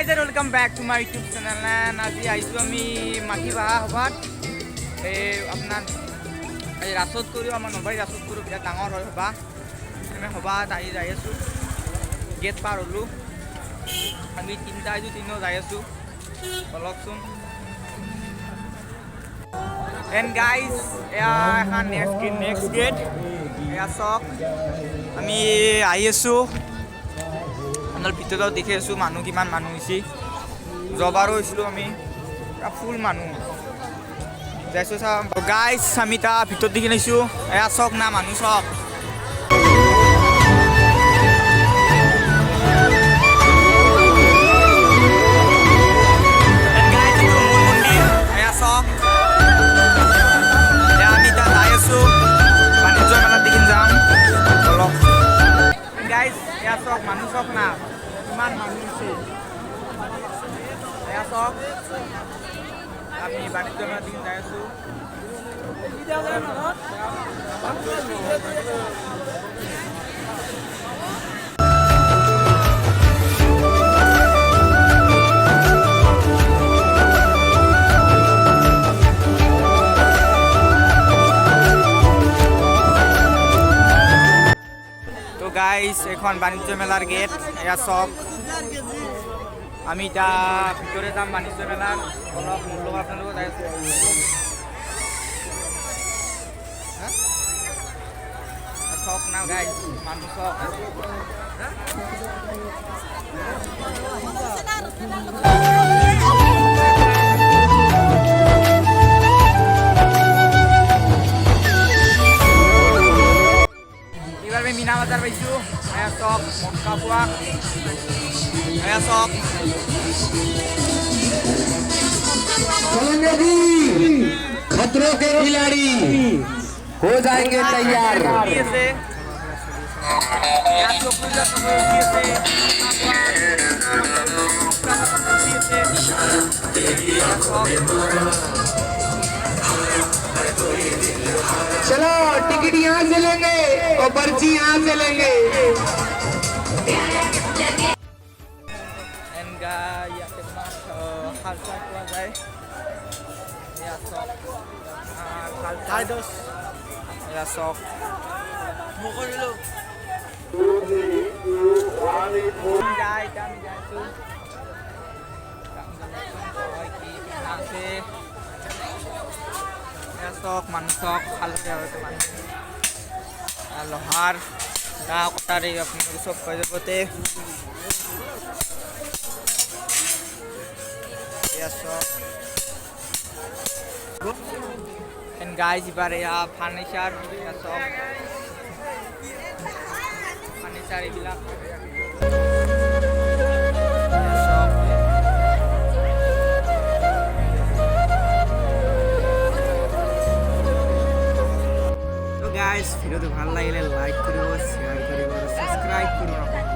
guys and welcome back to my YouTube channel and আজি আইছো আমি মাটি বাহা হবাত আপনার রাসত করিও আমার নবাই রাসত করিও বিরাট ডাঙর হয় হবা আমি হবাত আহি যাই আছো গেট পার হলো আমি তিনটা আইছো তিনও যাই আছো বলকচোন and guys এখন next gate চক আমি আহি আছো আপনার ভিতরেও দেখে আছো মানুহ কিমান মানুহ হয়েছে জবারও হয়েছিলো আমি ফুল মানুহ যাইছো গাইজ আমি তাৰ ভিতৰত দেখি নাইছো এয়া চক না মানুহ চক মানুহ চক না কিমান মানুহ আছে এয়া চক আমি বাণিজ্য মেলাৰ দিন যাই আছো গাইস এখন বাণিজ্য মেলার গেট এয়া চক আমি এটা ভিতরে যাম বাণিজ্য মেলার অলপ মূল্য আপনালোক যাই আছো চক না গাইস মানুহ চক মিনা বাজার পাইছো এয়া চক মক্কা পোৱা এয়া চক खतरों के खिलाड़ी हो जाएंगे तैयार चलो टिकट यहाँ से लेंगे और पर्ची यहाँ से लेंगे চক মানুহ চক ভাল লোহাৰ দা কটাৰী আপোনালোকে চব পাই যাবতে and guys এবারে ফার্নিচার সব ফার্নিচার এগুলা গাইস ভিডিওটি ভাল লাগিলে লাইক কৰিব শেয়ার কৰিব সাবস্ক্রাইব কৰিব